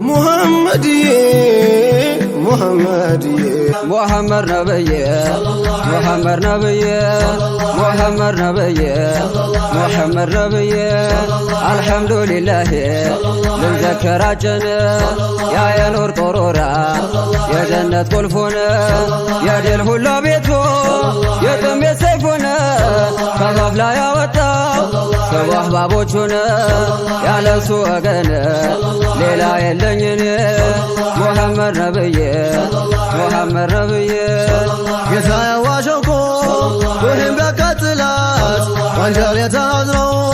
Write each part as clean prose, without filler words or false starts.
محمد محمد نبي محمد نبي محمد نبي محمد نبي الحمد لله للذكراجن يا نور طرورا يا جنة قلفنا يا دل هلا بيتو يا تم سيفنا كفاف لا يوتا سواح بابوچنا يا لسو أغن ليلا يلنين محمد نبي محمد نبي يسايا واشوكو وهم بكتلات وانجل يتعذرو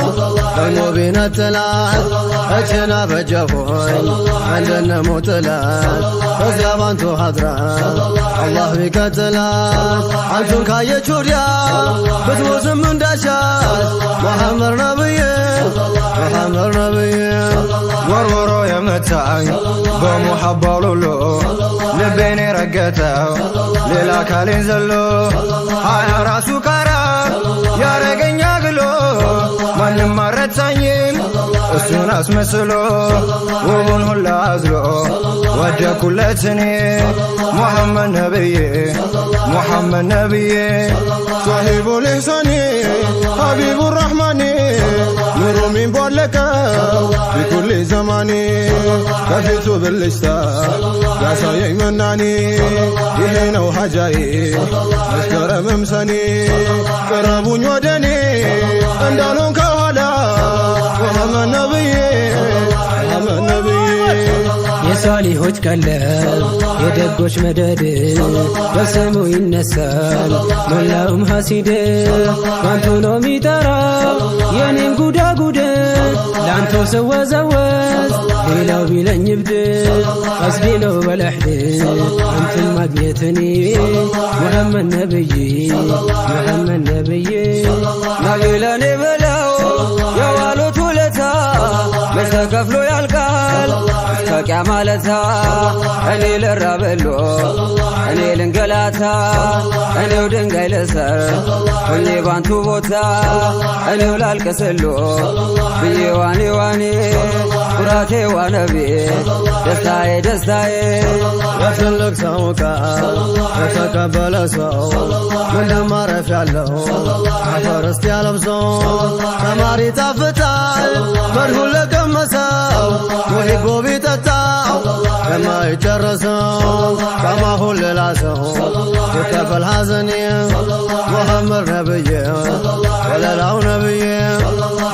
دمو بين التلات اجنا بجفوين عندنا متلات وزيابانتو حضرات الله بكتلات انتون كاية شوريا بتوسم من داشات محمد نبي محمد نبي ورورو يمتعي بمحبة لولو لبيني رقته ليلا كالين زلو هاي راسو كارا يا رقن يقلو من مرت سايم السون اسمسلو وون هلا ازلو وجه كل سنين محمد نبي محمد نبي صاحب الإحسان حبيب الرحمن نور من بولكه بكل زمان كفيتو بالاشتاق قاسايا مناني يهينو حجاي مسكرم مساني قربوني ودني اندالون كوالا محمد نبي محمد نبي የሳሊሆች ቀለብ የደጎች መደድ በስሙ ይነሳል ሞላውም ሐሲድ ባንቱ ነው ሚጠራው የኔን ጉዳጉድ ላንተ ሰወዘወዝ ሌላው ቢለኝ ብድ ቀስዲ ነው በለሕድ አንተን ማግኘትኒ محمد ነብይ محمد ነብይ ናቢለኔ በለው የዋሉት ውለታ መች ተከፍሎ ያልቃል ፈቂያ ማለታ እኔ ልራበሎ እኔ ልንገላታ እኔው ድንጋይ ልሰር ሁኜ ባንቱ ቦታ እኔው ላልቅስሎ ብዬ ዋኔ ዋኔ ኩራቴ ዋነቤ ደስታዬ ደስታዬ የትልቅ ሰው ቃል የተቀበለ ሰው ምንድን ማረፍ ያለው አፈር እስቲ ያለብሰው ተማሪ ጣፍጣል መድሁን ለቀመሰው ሙሂቦ ቢጠጣው የማይጨረሰው ከማሁን ሌላ ሰው ይከፈል ሐዘኔ محمد ነብይ ወለላው ነብይ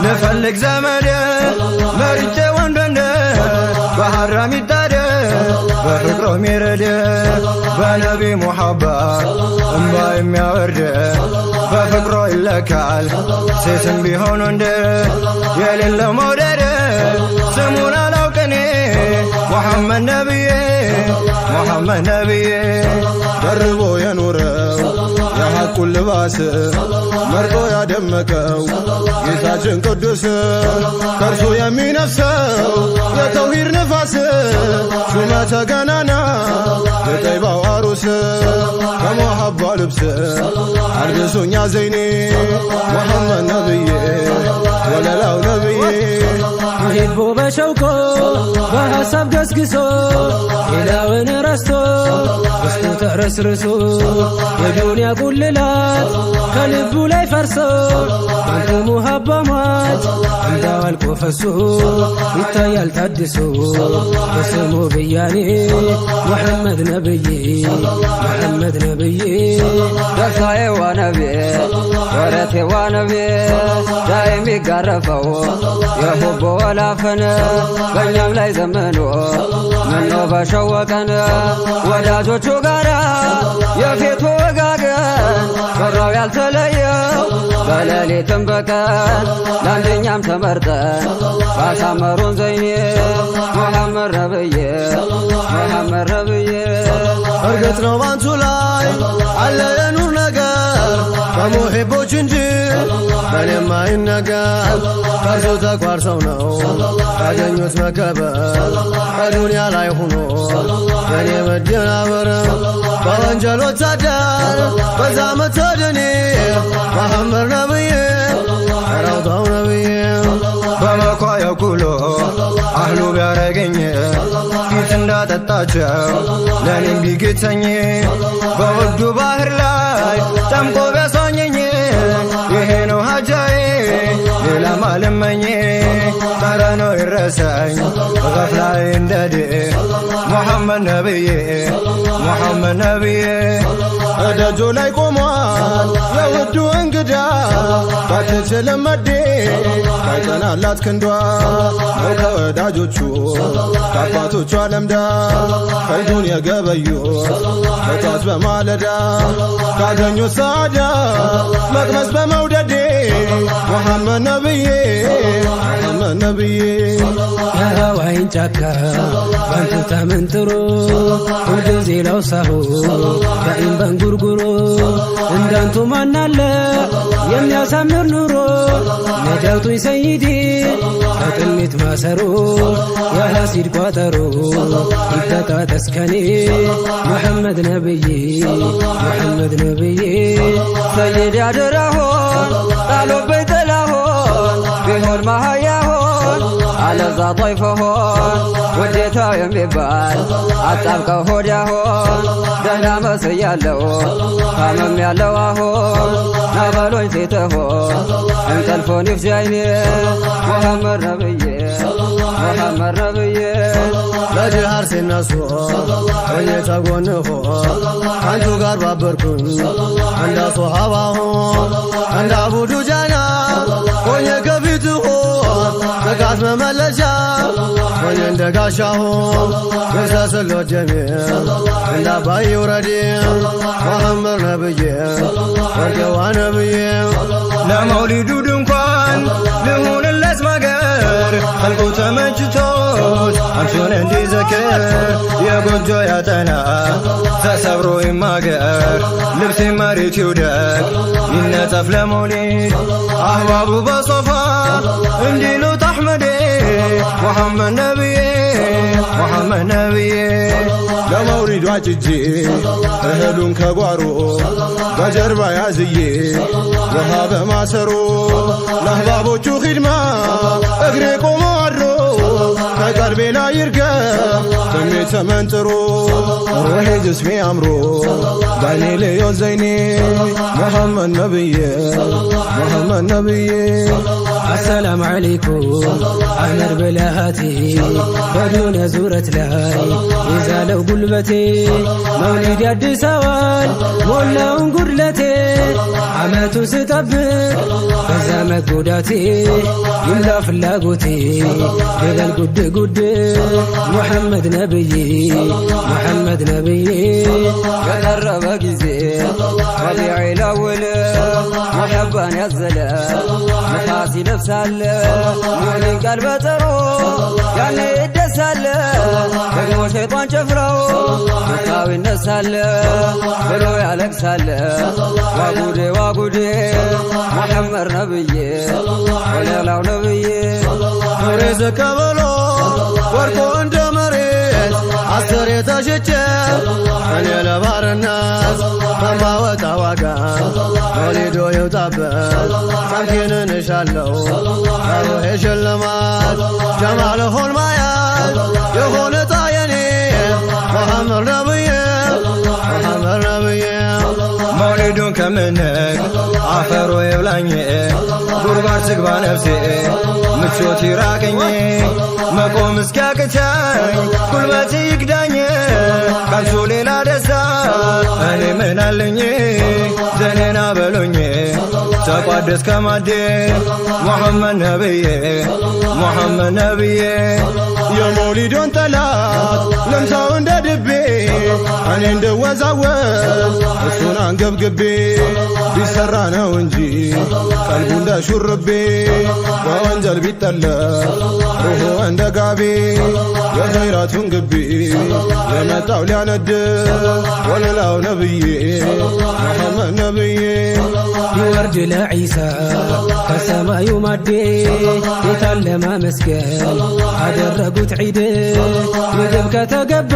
ልፈልግ ዘመድ መርጬ ወንደንደ በሐራም ይታደ በፍቅሮ ሚረድ በነቢ ሙሐባ እምባ የሚያወርድ በፍቅሮ ይለካል ሴትም ቢሆን ወንድ የሌለው መውደድ ስሙን አላውቅኔ محمد ነብይ محمد ነብይ ደርቦ የኖረው የሐቁን ልባስ መርጦ ያደመቀው ጌታችን ቅዱስ ከእርሱ የሚነፍሰው የተውሂድ ንፋስ ሹመተ ገናና የጠይባው አሩስ ከመሐባ ልብስ አልብሶኛ ዘይኔ محمد ነብይ ወለላው ነብይ ሙሂቦ በሸውቆ በሐሳብ ገስግሶ ሌላውን ረስቶ ውስጡ ተረስርሶ የዱንያ ቁልላት ከልቡ ላይ ፈርሶ ባንቱ ሙሐባ ሟች እንዳዋልቆ ፈሶ ይታያል ታድሶ በስሙ ብያኔ محمد ነብይ محمد ነብይ ደስታዬ ዋነቤ ወረቴ ዋነቤ ዳይም ይጋረፈው የሁቦ ወላፈን በእኛም ላይ ዘመኖ ምነው በሸወቀን ወዳጆቹ ጋራ የፊቱ ወጋገን በራው ያልተለየው በሌሊትም በቀን ለአንደኛም ተመርጠን ባሳመሩን ዘይኔ محمد ነብይ محمد ነብይ እርግጥ ነው ባንቱ ላይ አለ የኑር ነገር ከሙሂቦች እንጂ በኔም አይነገር ከእርሱ ተቋርሰው ነው ያገኙት መከበር በዱንያ ላይ ሆኖ የኔ መደናበር በወንጀል ወታደር በዛ መተድኔ محمد ነብይ ራውታው ነብይ በመኳ የኩሎ አህሉ ቢያረገኝ ፊት እንዳጠጣቸው ለኔም ቢግተኝ በውዱ ባህር ላይ ጠምቆ ቢያሳኘኝ ይሄ ነው ሀጃዬ ሌላ ማልመኝ ጠረኖ ይረሳኝ በገፍላይ እንደድ ሙሐመድ ነብዬ ሙሐመድ ነብዬ እደጁ ላይ ቆሟል የውዱ እንግዳ ባትችልም መዴ ባይጠናላት ክንዷ ነው ከወዳጆቹ ከአባቶቿ ለምዳ ፈይዱን የገበዩት በጧት በማለዳ ካገኙት ሰዓዳ መቅመስ በመውደዴ ሙሐመድ ነብዬ ሙሐመድ ነብዬ የሀዋይን ጫካ ባንቱ ተመንጥሮ ሁልጊዜ ለውሳሁ ዳኢም በንጉርጉሮ እንዳንቱ ማናለ የሚያሳምር ኑሮ ነጃውቱኝ ሰይዲ ከጥሜት ማሰሮ የሐሲድ ቋጠሮ ይበጣጠስ ከኔ ሙሐመድ ነብዬ ሙሐመድ ነብዬ ሰይድ ያደራሆን ጣሎበይ ጥላሆን ቢሆን ማሃያሆን አለዛ ጦይፈሆን ውዴታው የሚባል አጣብቀው ሆዳሆን ደህና መስያለው ታመም ያለው አሆን ናበሎኝ ፊትሆን እንቅልፎን ይፍጃይኔ ሙሐመድ ነብዬ ሙሐመድ ነብዬ በጅሃር ሲነሱ እኔ ተጎንሆ አንቱ ጋር ባበርኩኝ እንደ ሶሃባ ሆን እንደ አቡ ዱጃና ሆኜ ከፊት ሆን ጥቃት መመለሻ ሆኜ እንደ ጋሻ ሆን ግርሰስሎት ጀሚል እንደ አባይ ውረዴ ሙሐመድ ነብዬ ወርቄዋ ነብዬ ለመውሊዱ ድንኳን ልሁንለት ማገር ኸልቁ ተመችቶት አንቺን እንዲዘክር የጎጆ ያጠና ተሰብሮ ይማገር ልብሴ መሬት ይውደቅ ይነጠፍ ለመውሊድ አህባቡ በሶፋ እንዲሉት አሕመዴ ሙሐመድ ነብዬ ሙሐመድ ነብዬ ለመውሊዱ አጭጄ እህሉን ከጓሮ በጀርባ ያዝዬ ውሃ በማሰሮ ለአህባቦቹ ኺድማ እግሬ ቆሞ አድሮ ከቀልቤ ላይ ይርገብ ስሜት ተመንጥሮ ሩሄ ጅስሜ አምሮ ባይኔ ልዮት ዘይኔ ሙሐመድ ነብዬ ሙሐመድ ነብዬ السلام عليكم أحمد بلاهاتي بدون زورة لاي يزالو قلبتي مولد يد سوال مولاون قرلتي عماتو ستبك فزامك قداتي يملا فلاقوتي لذل قد قد محمد نبيي محمد نبيي قرب قزي ربيعي الأول محبان يزلا نفاسي نفسال مولين قلب ترو يعني يدسال ደግሞ ሸይጣን ጨፍራው ታው ይነሳል ብሎ ያለቅሳል ዋጉዴ ዋጉዴ ሙሐመድ ነብዬ ወለላው ነብዬ ሬዘ ከበሎ ወርቆ እንደ መሬት አስር የተሸጨ እኔ ለባርነት በማወጣ ዋጋ ሞሊዶ ይውጣበት ሳምኪንን እሻለው አሮሄ ሽልማት ጀማል ሆን ማያት የሆነ ጣየኔ ሙሐመድ ነብዬ ሙሐመድ ነብዬ መውሊዱን ከምነግ አፈሮ የብላኝ ጉርጓድ ስግባ ነፍሴ ምቾት ይራቀኝ መቆም እስኪያቅተኝ ጉልበት ይግዳኝ ካንሱ ሌላ ደስታ እኔ ምን አለኝ ዘኔና በሎኝ ተቋደስ ከማዴ ሙሐመድ ነብዬ ሙሐመድ ነብዬ የመውሊዶን ጠላት ለምሳው እንደ ድቤ እኔ እንደወዛወዝ እሱን አንገብግቤ ቢሰራ ነው እንጂ ቀልቡ እንደ ሹርቤ በወንጀል ቢጠለፍ ሩሁ እንደ ጋቤ የኸይራቱን ግቢ የመጣው ሊያነድ ወለላው ነብዬ ሙሐመድ ነብዬ ይወርድ ለዒሳ ከሰማዩ ማዴ ጌታን ለማመስገን አደረጉት ዒድ ምግብ ከተገባ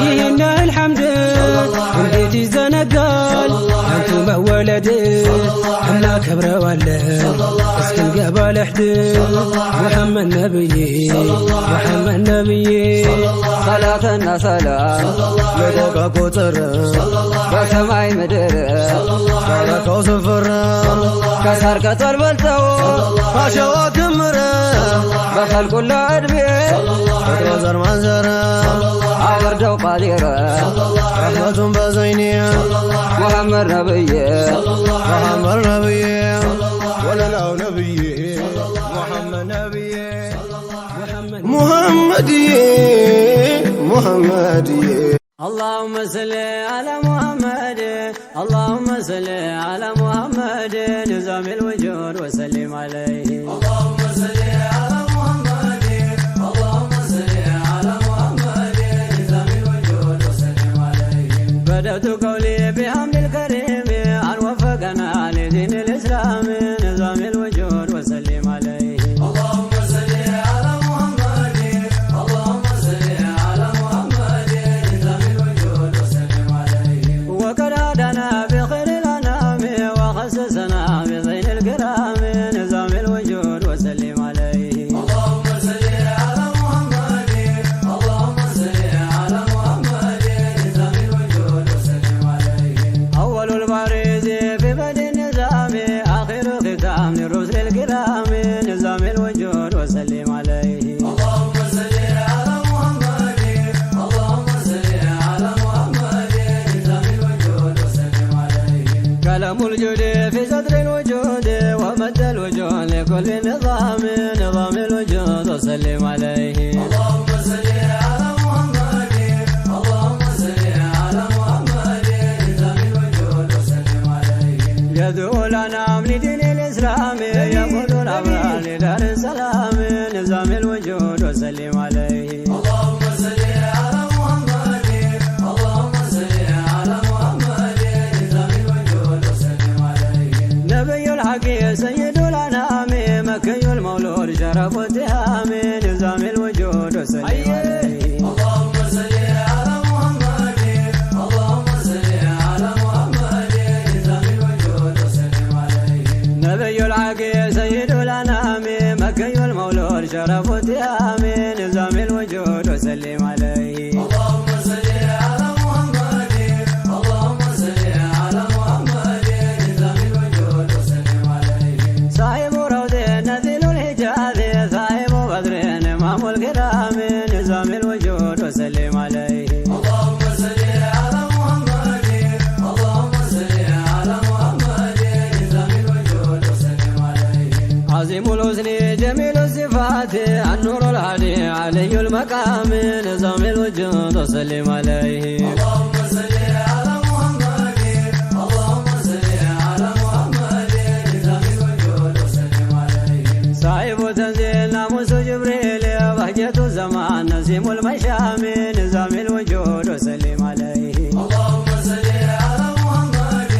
ይህን ያህል الحمد እንዴት ይዘነጋል አንቱ መወለድ أملا كبر ولا اسكن قبل حد محمد نبي محمد نبي صلاتنا سلام يدوك قطر بسماي مدر باركو سفر كسر قتل بلتو فاشوا كمر بخل كل عدبي فكر زر منزر عوردو قدير رحمة بزيني محمد نبي محمد نبي ولا لا نبي محمد نبي محمدي اللهم صل على محمد اللهم صل على محمد نظام الوجود وسلم عليه اللهم صل على محمد اللهم صل على محمد نظام الوجود وسلم عليه بدأت قولي بحمد الكريم أن وفقنا لدين الإسلام نظام الوجود وسلم عليه اللهم صل على محمد اللهم صل على محمد نظام الوجود وسلم عليه وقد هدانا بخير الأنام وخصصنا بزين الكرام نظام الوجود وسلم عليه اللهم صل على محمد اللهم صل على محمد نظام الوجود وسلم عليه أول البارز في بدء النظام آخر ختام للرسل الكرام نظام الوجود وسلم عليه اللهم صل على محمد اللهم صل على محمد نظام الوجود وسلم عليه كلام الجود في صدر الوجود ومد الوجود لكل نظام نظام الوجود وسلم عليه اللهم صل على محمد اللهم صل على محمد نظام الوجود وسلم عليه يدعو لنا من دين الإسلام يقود الأبرار لدار السلام نظام الوجود وسلم عليه اللهم صل على محمد اللهم صل على محمد نظام الوجود وسلم عليه نبي الحق سيد الأنام مكي المولود شرف التهام نظام الوجود وسلم عليه اللهم صل على محمد اللهم صل على محمد نظام الوجود وسلم عليه نبي الحق سيد الأنام مكي المولود شرف التهام نظام الوجود وسلم عليه اللهم صل على محمد اللهم صل على محمد نظام الوجود وسلم عليه صاحب روض نذيل الحجاز صاحب بدر امام الكرام نظام الوجود وسلم عليه اللهم صل على محمد اللهم صل على محمد نظام الوجود وسلم عليه عظيم الحسن جميل الصفات النور الهادي علي المقام نظام الوجود وسلم عليه اللهم صل على محمد اللهم صل على محمد نظام الوجود وسلم عليه صاحب تنزيل ناموس جبريل بهجة الزمان نسيم المشام نظام الوجود وسلم عليه اللهم صل على محمد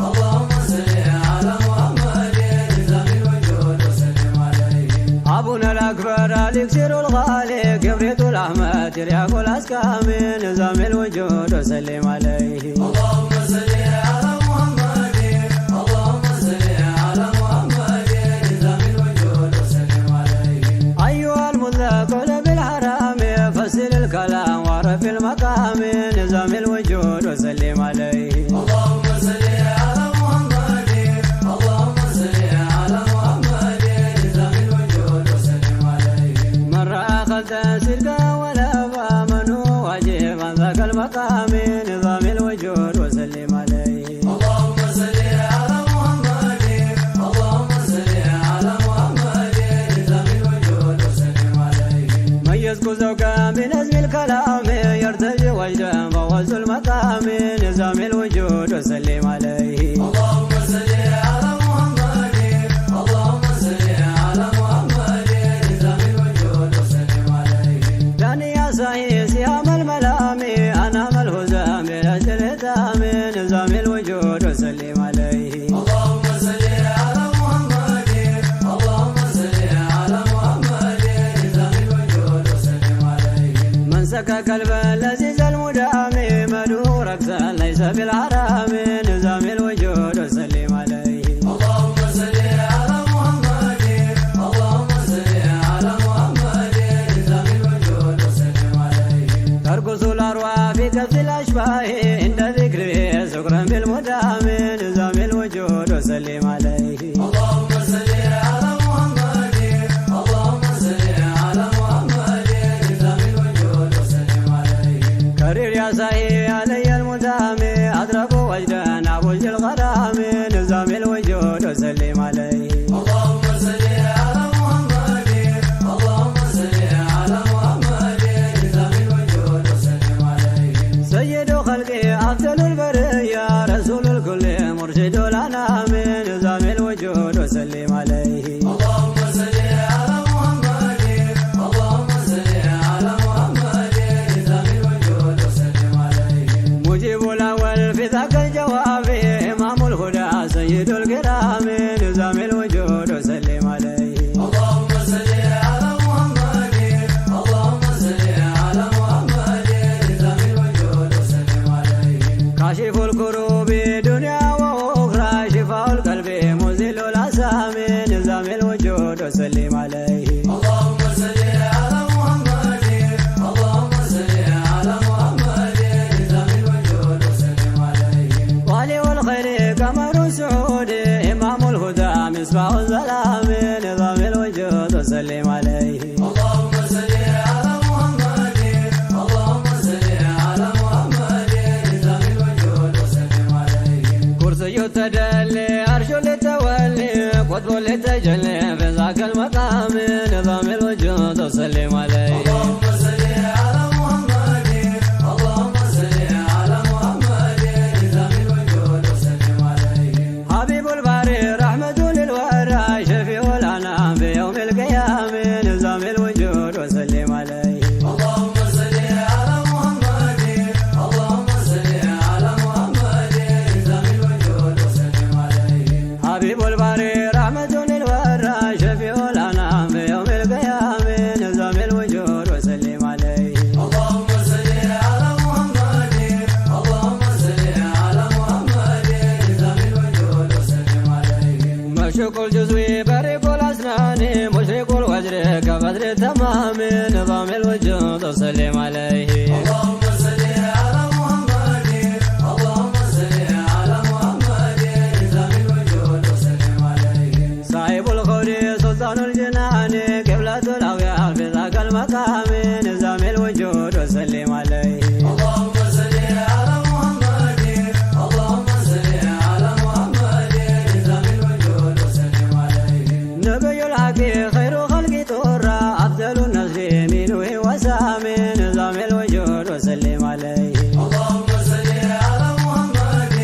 اللهم صل على محمد نظام الوجود وسلم عليه أبونا الأكبر الإكسير الغالي كبريت الأحمد رياق الأسكام نظام الوجود وسلم عليه اللهم صل على محمد اللهم صل على محمد نظام الوجود وسلم عليه أيها المذاكر بالحرام فسر الكلام وعرف المقام نظام الوجود وسلم عليه اللهم صل على محمد اللهم صل على محمد نظام الوجود وسلم عليه من رأى خلدا سرقا ولا فامنه واجبا ذاك المقام نظام الوجود وسلم عليه اللهم صل على محمد اللهم صل على محمد نظام الوجود وسلم عليه من يذكر زوجا بنزم الكلام يرتجي وجدا فوز المقام نظام الوجود وسلم عليه اللهم صل على محمد اللهم صل على محمد نظام الوجود وسلم عليه داني يا صحيح سيام الملامي أنا ملهزام لأجل الهتام نظام الوجود وسلم عليه اللهم صل على محمد اللهم صل على محمد نظام الوجود وسلم عليه من سكن كلب لذيذ المدام مدهور أكسا ليس بالحرام نظام الوجود وسلم عليه اللهم صل على محمد اللهم صل على محمد نظام الوجود وسلم عليه ترقص الأرواح في كف الأشباه عند ذكره سكرا بالمدام نظام الوجود وسلم عليه اللهم صل على محمد اللهم صل على محمد نظام الوجود وسلم عليه كرير يا سعي علي المدام أضرب وجدا أبوج الغرام نظام الوجود وسلم عليه اللهم صل على محمد اللهم صل على محمد نظام الوجود وسلم عليه سيد خلقي أفضل البرية رسول الكل مرشد الأنام نظام الوجود وسلم عليه اللهم صل على محمد اللهم صل على محمد نظام الوجود وسلم عليه مجيب الأول في ذاك الجواب إمام الهدى سيد الكرام نظام الوجود وسلم عليه اللهم صل على محمد اللهم صل على محمد نظام الوجود وسلم عليه كاشف الكروب دنيا وأخرى شفاء القلب مزيل الأسام نظام الوجود وسلم عليه اللهم صل على محمد اللهم صل على محمد نظام الوجود وسلم عليه والي والخير قمر سعود إمام الهدى مصباح الظلام نظام الوجود وسلم عليه اللهم صل على محمد اللهم صل على محمد نظام الوجود وسلم عليه كرسي التدلي عرش للتولي قطب للتجلي في ذاك المقام نظام الوجود وسلم عليه اللهم صل على محمد اللهم صل على محمد نظام الوجود وسلم عليه حبيب الباري رحمة للورى شفيع الأنام في يوم القيامة نظام الوجود وسلم عليه اللهم صل على محمد اللهم صل على محمد نظام الوجود وسلم عليه حبيب الباري رحمة للورى شفيع الأنام في يوم القيامة نظام الوجود وسلم عليه اللهم صل على محمد اللهم صل على محمد نظام الوجود وسلم عليه مشرق الجزوي بريق الأسنان مشرق الوجر كبدر التمام نظام الوجود وسلم عليه اللهم صل على محمد اللهم صل على محمد نظام الوجود وسلم عليه صاحب الخور سلطان الجنان قبلة الأغيار في ذاك المقام نظام الوجود وسلم عليه اللهم صل على محمد اللهم صل على محمد نظام الوجود وسلم عليه نبي الحق خير خلق ترى أفضل النسل منه وسام نظام الوجود وسلم عليه اللهم صل على محمد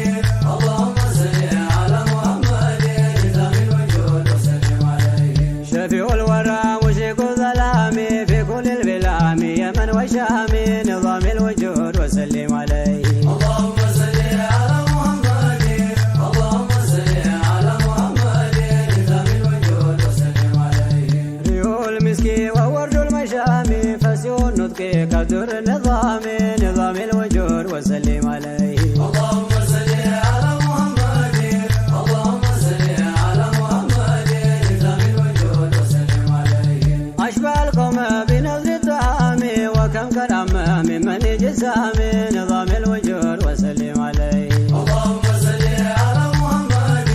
اللهم صل على محمد نظام الوجود وسلم عليه شفيع الورى مشرق الظلام في كل البلام يمن وشام نظام الوجود وسلم عليه اللهم صل على محمد اللهم صل على محمد نظام الوجود وسلم عليه ريح المسك وورد المشام فسيح النطق كدر النظام نظام الوجود وسلم عليه اللهم صل على محمد اللهم صل على محمد نظام الوجود وسلم عليه أشبه القوم بنظر الطعام وكم كرم ممن جسام نظام الوجود وسلم عليه اللهم صل على محمد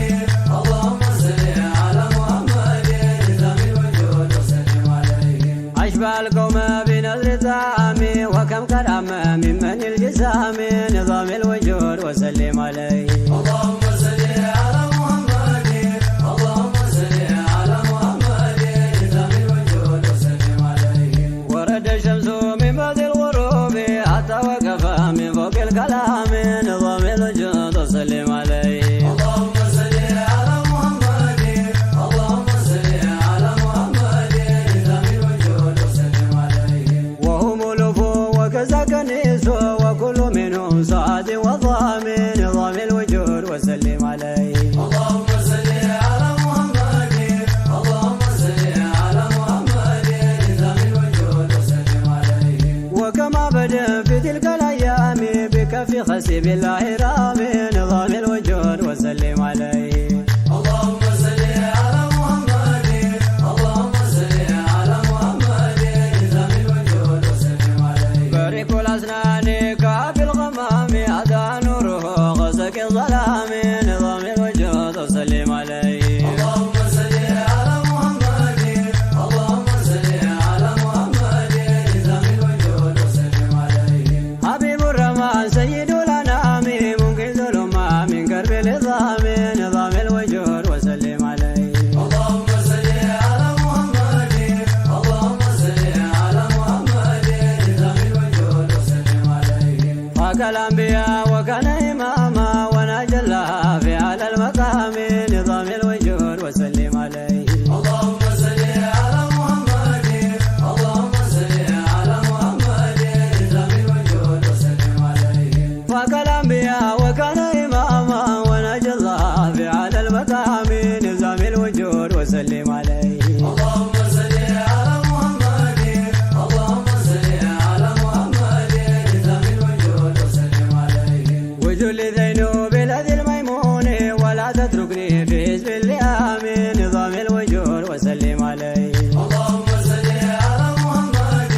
اللهم صل على محمد نظام الوجود وسلم عليه أشبه القوم بنظر الطعام وكم كرم ممن الجسام نظام الوجود وسلم عليه اللهم صل على محمد اللهم صل على محمد نظام الوجود وسلم عليه ورد الشمس من بعد الغروب حتى وقف من فوق الكلام نظام الوجود وسلم عليه اللهم صل على محمد اللهم صل على محمد نظام الوجود وسلم عليه وهم ألوف وكذاك النسوة وكل منهم سعد وضام نظام الوجود خسيب الله رامي نظام الوجود وسلم عليه اللهم صل على محمد اللهم صل على محمد نظام الوجود وسلم عليه بريك الأسنان كعب الغمام أدى نوره غسق الظلام نظام الوجود وسلم عليه اللهم صل على محمد اللهم صل على محمد نظام الوجود وسلم عليه حبيب الرحمن سيد الأنام منقذ الأمة من كرب النظام نظام الوجود وسلم عليه اللهم صل على محمد اللهم صل على محمد نظام الوجود وسلم عليه فاق الأنبياء وكان إماما وناجى الله في على المقام نظام الوجود وسلم عليه اللهم صل على محمد اللهم صل على محمد نظام الوجود وسلم عليه فاق الأنبياء وكان إماما وناجى الله في على المقام نظام الوجود وسلم عليه اللهم صل على محمد اللهم صل على محمد نظام الوجود وسلم عليه وجل ذينوب الذي الميمون ولا تتركني في حزب اللئام نظام الوجود وسلم عليه اللهم صل على محمد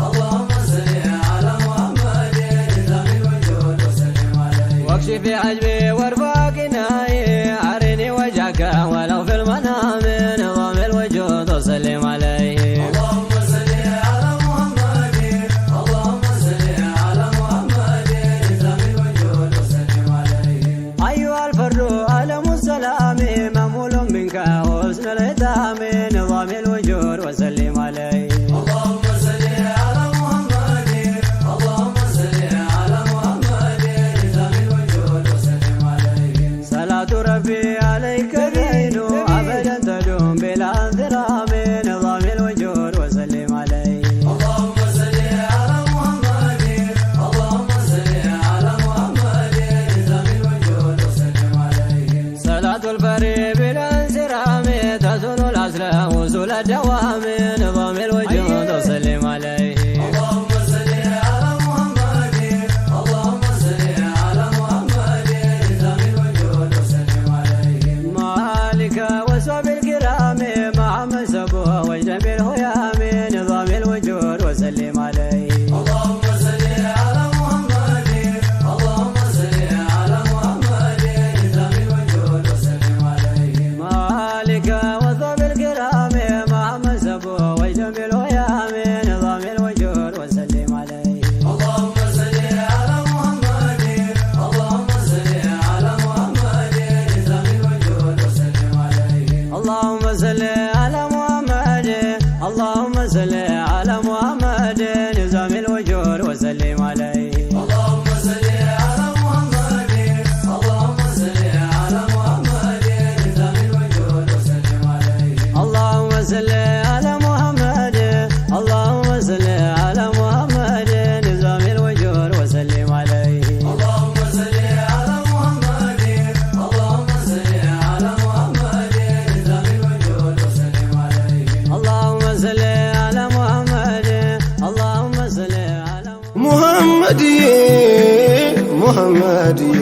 اللهم صل على محمد نظام الوجود وسلم عليه واكشف عجبي وارفع قناي عرني وجهك ولو في المنام نظام الوجود وسلم عليه اللهم صل على محمد اللهم صل على محمد نظام الوجود وسلم عليه أيها الفرد ألم السلام ممول منك حسن الختام نظام الوجود وسلم عليه اللهم صل على محمد اللهم صل على محمد نظام الوجود وسلم عليه صلاة ربي عليك دين أبدا تدوم بلا انثرام نظام الوجود وسلم عليه اللهم صل على محمد اللهم صل على محمد نظام الوجود وسلم عليه صلاة الفري بلا انسرام تزول الأسرى وصول الدوام نظام الوجود وسلم عليه اللهم صل على محمد اللهم صل على محمد نظام الوجود وسلم عليه مالك وصحب الكرام مع مسبوه وجد بالهيام نظام الوجود وسلم عليه اللهم صل على محمد اللهم صل على محمد نظام الوجود وسلم عليه مالك وصحب الكرام مع مسبوه وجد بالهيام نظام الوجود وسلم عليه اللهم صل على محمد اللهم صل على محمد نظام الوجود وسلم عليه اللهم صل على محمد اللهم صل على محمد نظام الوجود وسلم عليه اللهم صل على محمد اللهم صل على محمد نظام الوجود وسلم عليه اللهم صل على محمد اللهم صل على محمد نظام الوجود وسلم عليه اللهم صل على محمد اللهم صل على محمد نظام الوجود وسلم عليه اللهم صل على محمد اللهم صل على محمدዬ محمدዬ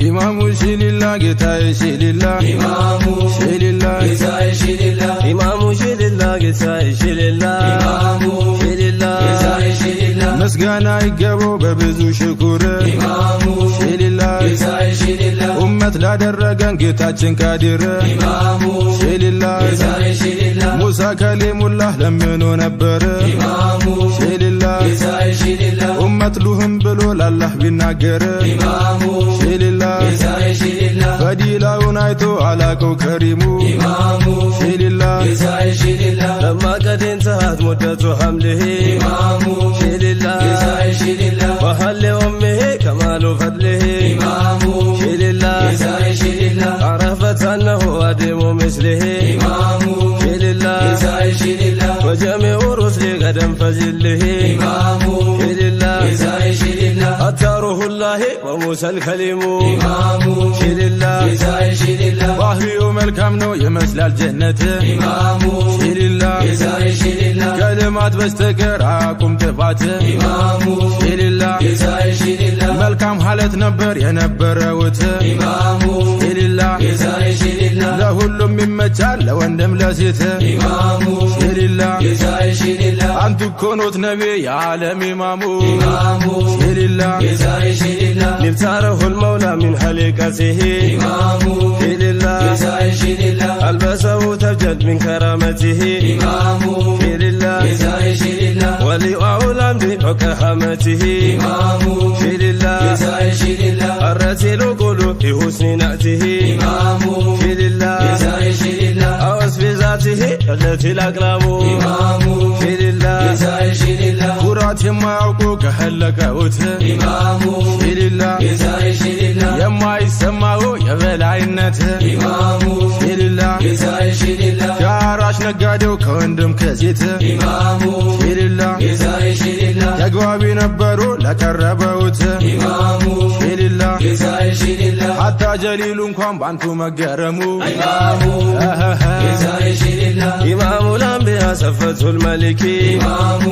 ኢማሙ ሽሊላ ጌታዬ ሽሊላ ኢማሙ ሽሊላ ጌታዬ ሽሊላ ኢማሙ ሽልላ ጌታዬ ሽልላ ኢማሙ ሽልላ ጌታዬ ሽሊላ ምስጋና ይገባው በብዙ ሽኩር ኢማሙ ሽሊላ ጌታዬ ሽሊላ ኡመት ላደረገን ጌታችን ካዲር ኢማሙ ሽሊላ ጌታዬ ሽሊላ ሙሳ ከሊሙላህ ለምኖ ነበር ኢማሙ ሽሊላ ጌታዬ ሽሊላ ኡመት ሉህም ብሎ ላላህ ቢናገር ኢማሙ ሽሊላ ጌታዬ ሽሊላ ፈዲላውን አይቶ አላቀው ከሪሙ ኢማሙ ሽሊላ ጌታዬ ሽሊላ لما قد انتهت مدة حمله ኢማሙ ሽልላ ጌታዬ ሽሊላ وهل أمه كمال فضله ኢማሙ ሽልላ ጌታዬ ሽሊላ عرفت أنه أديم مثله ኢማሙ ሽልላ ጌታዬ ሽሊላ وجميع الرسل قد انفجله ኢማሙ ሽልላ ጌታዬ ሽሊላ حتى روح الله وموسى الكليم ኢማሙ ሽልላ ጌታዬ ሽሊላ ባህሪው መልካም ነው ይመስላል ጀነት ኢማሙ ሽሊላ ጌታዬ ሽሊላ ከልማት በስተቀር አቁም ጥፋት ኢማሙ ሽሊላ ጌታዬ ሽሊላ መልካም ማለት ነበር የነበረውት ኢማሙ ሊላህ ጌታዬ ሊላህ ለሁሉም ይመቻል ለወንድም ለሴት ኢማሙ ሊላህ ጌታዬ ሊላህ አንቱ እኮ ኖት ነብይ የዓለም ኢማሙ ኢማሙ ሊላህ ጌታዬ ሊላህ نبتاره المولى من خليقته ኢማሙ لله ጌታዬ ሊላህ ألبسه تبجد من كرامته ኢማሙ لله ጌታዬ ሊላህ ولواء الأمر فوق حمته ኢማሙ لله ጌታዬ ሊላህ الرتيل قلوب في حسن نأته ኢማሙ لله ጌታዬ ሊላህ أوس بذاته التي الأقلام ኢማሙ لله ጌታዬ ሊላህ ኩራት የማያውቁ ከህለቀውት ኢማሙ ሊላህ ጌታዬ ሊላህ የማይሰማው የበላይነት ኢማሙ ሊላህ ጌታዬ ሊላህ ሻራሽ ነጋዴው ከወንድም ከሴት ኢማሙ ሊላህ ጌታዬ ሊላህ ተግባቢ ነበሩ ለቀረበውት ኢማሙ ሊላህ ጌታዬ ሊላህ ሐታ ጀሊሉ እንኳን ባንቱ መገረሙ ኢማሙ ጌታዬ ሊላህ إمام الأنبياء سفة الملك ኢማሙ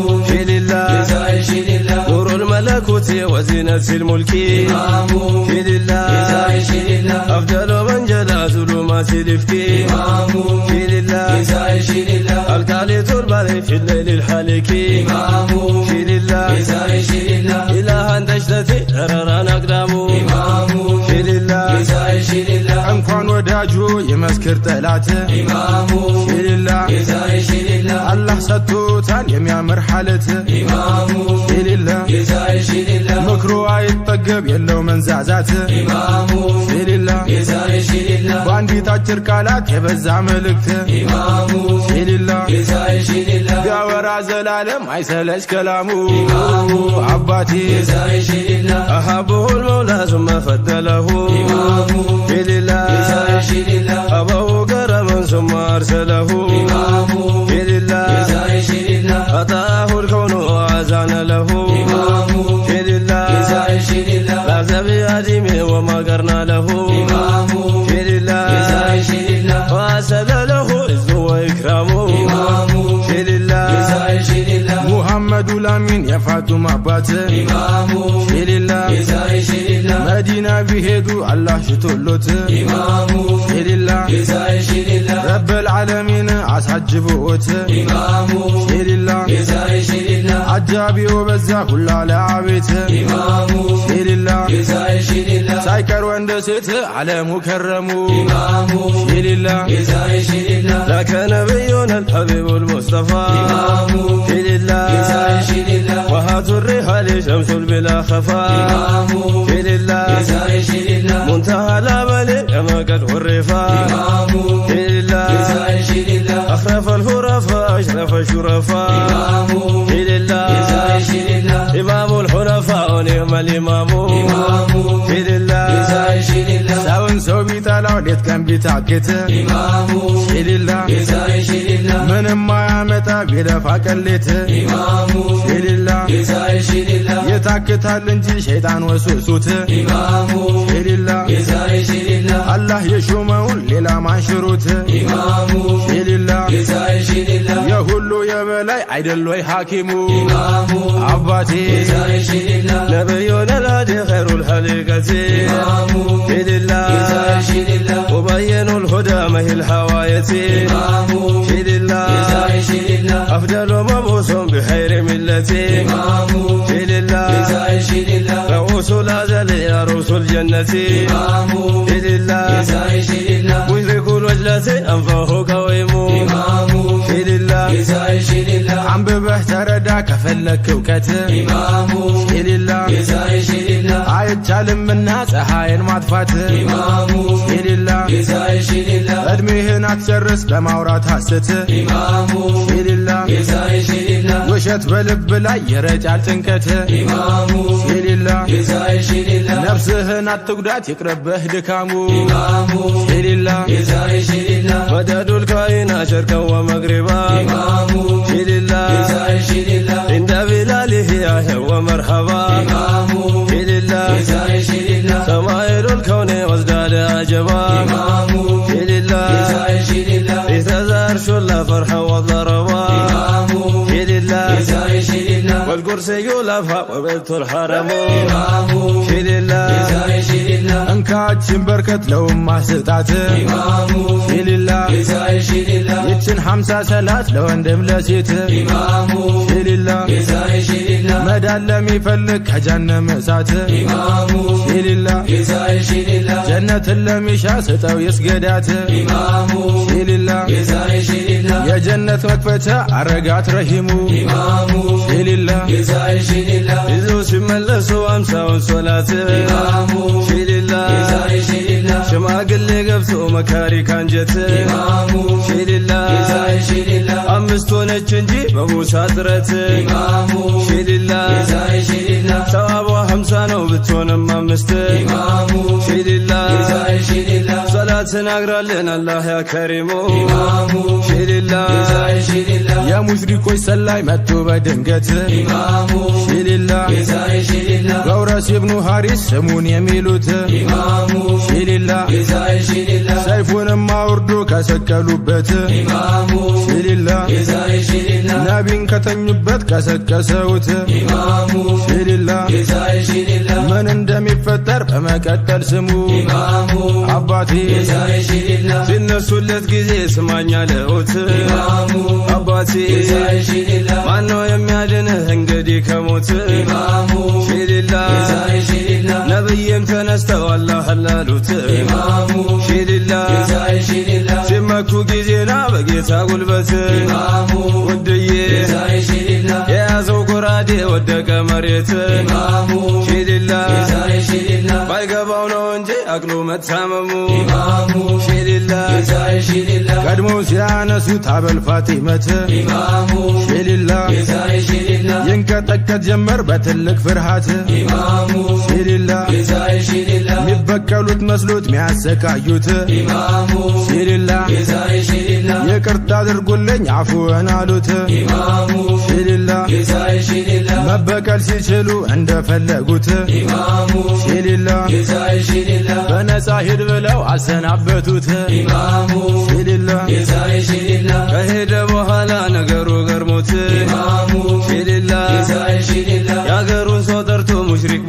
لله ጌታዬ ሊላህ نور الملكوت وزينة الملك ኢማሙ لله ጌታዬ ሊላህ أفضل من جلا ظلمات الإفك ኢማሙ لله ጌታዬ ሊላህ القالت الباري في الليل الحالك ኢማሙ لله ጌታዬ ሊላህ إله أن تشتتي غرران أقدامه ኢማሙ لله ጌታዬ ሊላህ እንኳን ወዳጁ የመስክር ጠላት ኢማሙ ሊላህ ጌታዬ ሊላህ አላህ ሰጥቶታል የሚያምር ሐለት ኢማሙ ሊላህ ጌታዬ ሊላህ ምክሩ አይጠገብ የለው መንዛዛት ኢማሙ ሊላህ ጌታዬ ሊላህ በአንዲት አጭር ቃላት የበዛ መልእክት ኢማሙ ሊላህ ጌታዬ ሊላህ ቢያወራ ዘላለም አይሰለች ከላሙ ኢማሙ አባቴ ጌታዬ ሊላህ أحبه المولى ثم فضله ኢማሙ لله ጌታዬ ሊላህ أبوه كرما ثم أرسله ኢማሙ لله ጌታዬ ሊላህ أتاه الكون وأذن له ኢማሙ لله ጌታዬ ሊላህ لعز بأدمه وما قرنا له ኢማሙ لله ጌታዬ ሊላህ وأسد له عزه وإكرامه ኢማሙ لله ጌታዬ ሊላህ ሙሐመዱ ላሚን የፋጡማ አባት ኢማሙ ሊላህ ጌታዬ ሊላህ መዲና ቢሄዱ አላህ ሽቶሎት ኢማሙ ሊላህ ጌታዬ ሊላህ ረብል ዓለሚን አሳጅቦት ኢማሙ ሊላህ ጌታዬ ሊላህ አጃቢው በዛ ሁላ ለአቤት ኢማሙ ሊላህ ጌታዬ ሊላህ ሳይቀር ወንድ ሴት ዓለሙ ከረሙ ኢማሙ ሊላህ ጌታዬ ሊላህ لك نبينا الحبيب المصطفى ኢማሙ لله ጌታዬ ሊላህ وهات الرحال شمس بلا خفاء ኢማሙ لله ጌታዬ ሊላህ منتهى الأمل كما قد عرفا ኢማሙ لله ጌታዬ ሊላህ أخرف الخرفاء أشرف الشرفاء ኢማሙ لله ጌታዬ ሊላህ إمام الحنفاء ونعم الإمام ኢማሙ لله ጌታዬ ሊላህ ሰውን ሰው ቢጠላው ሌት ቀን ቢታክት ኢማሙ ሊላህ ጌታዬ ሊላህ ምንም ማያመጣ ቢለፋ ቀሌት ኢማሙ ሊላህ ጌታዬ ሊላህ የታክታል እንጂ ሸይጣን ወስውሱት ኢማሙ ሊላህ ጌታዬ ሊላህ አላህ የሾመውን ሌላ ማንሽሩት ኢማሙ ሊላህ ጌታዬ ሊላህ የሁሉ የበላይ አይደል ወይ ሐኪሙ ኢማሙ አባቴ ጌታዬ ሊላህ نبينا الهادي خير الخليقة ኢማሙ لله ጌታዬ ሊላህ وبين الهدى مه الحواية ኢማሙ لله ጌታዬ ሊላህ أفضل مبعوث بخير ملتي ኢማሙ لله ጌታዬ ሊላህ رؤوس الأزل يا رؤوس الجنة ኢማሙ لله ጌታዬ ሊላህ مشرك الوجلة أنفه قويم ኢማሙ لله ጌታዬ ሊላህ አንብበህ ተረዳ ከፈለክ እውቀት ኢማሙ ሊላህ ጌታዬ ሊላህ አይቻልምና ፀሐይን ማጥፋት ኢማሙ ሊላህ ጌታዬ ሊላህ እድሜህን አትጨርስ በማውራት ሐሰት ኢማሙ ሊላህ ጌታዬ ሊላህ ውሸት በልብ ላይ ይረጫል ጭንቀት ኢማሙ ሊላህ ጌታዬ ሊላህ ነፍስህን አትጉዳት ይቅርብህ ድካሙ ኢማሙ ሊላህ ጌታዬ ሊላህ مدد الكائنات شرقا ومغربا ኢማሙ لله ጌታዬ ሊላህ عند بلاله يا ومرحبا ኢማሙ لله ጌታዬ ሊላህ سمائر الكون وازداد عجبا ኢማሙ لله ጌታዬ ሊላህ اهتز عرش الله فرحا وضربا ኢማሙ لله ጌታዬ ሊላህ والقرآن كرسي لفها وبيت الحرم إمامو شيللا جزاي شيللا እንካችን በርከት ለውማስጣት إمامو ሽልላ جزاي شيللا ይችን 50 ሰላት ለወንድም ለሴት إمامو ሽልላ جزاي شيللا መዳን ለሚፈልግ ከጀሃነም እሳት إمامو ሽልላ جزاي شيللا ጀነትን ለሚሻ ስጠው ይስገዳት إمامو ሽልላ جزاي شيللا የጀነት መክፈቻ አረጋት ረሂሙ إمامو ሽልላ جزاي شيللا ይዞ ሲመለሱ 50ውን ሶላት إمامو ሽልላ جزاي شيللا ሽማግሌ ገብቶ መካሪ ካንጀት إمامو ሽልላ جزاي شيللا አምስት ሆነች እንጂ በሙሳ ጥረት إمامو ሽልላ جزاي شيللا ሰዋቧ 50 ነው ብትሆንም አምስት إمامو ሽልላ جزاي شيللا ሰላትን አግራለን አላህ ያ ከሪሙ إمامو ሽልላ جزاي شيللا የሙሽሪኮች ሰላይ መጡ በድንገት إمامو ሽልላ جزاي شيللا ገውረስ ኢብኑ ሐሪስ ስሙን የሚሉት إمامو ሽልላ جزاي شيللا ሰይፉንም አውርዶ ከሰቀሉበት إمامو ሽልላ جزاي شيللا ነቢን ከተኙበት ቀሰቀሰውት إمامو ሽልላ جزاي شيللا ምን እንደሚፈጠር በመቀጠል ስሙ إمامو አባቴ جزاي شيللا ሲነሱለት ጊዜ ስማኛ ለውት إمامو አባቴ جزاي شيللا ማነው የሚያድንህ እንግዲህ ከሞት إمامو ሽልላ جزاي شيللا ነብይም ተነስተው አላህ አላሉት إمامو ሽልላ جزاي شيللا ሲመኩ ጊዜና በጌታ ጉልበት إمامو ውድዬ جزاي شيللا የያዘው ጎራዴ ወደቀ መሬት إمامو ሽልላ جزاي شيللا ባይገባው ነው እንጂ አቅሉ መታመሙ إمامو ሽልላ جزاي شيللا ቀድሞ ሲያነሱት አበል ፋጢመት إمامو ሽልላ جزاي شيللا ይንቀጠቀጥ ጀመር በትልቅ ፍርሃት إمامو ሽልላ جزاي شيللا ሚበቀሉት መስሎት ሚያሰቃዩት إمامو ሽልላ جزاي شيللا ይቅርታ አድርጉልኝ አፉን አሉት إمامو ሽልላ جزاي شيللا መበቀል ሲችሉ እንደፈለጉት إمامو ሽልላ جزاي شيللا በነፃ ሂድ ብለው አሰናበቱት إمامو ሽልላ جزاي شيللا ከሄደ በኋላ ነገሩ ገርሞት إمامو ሽልላ جزاي شيللا የአገሩን ሰው ጠርቶ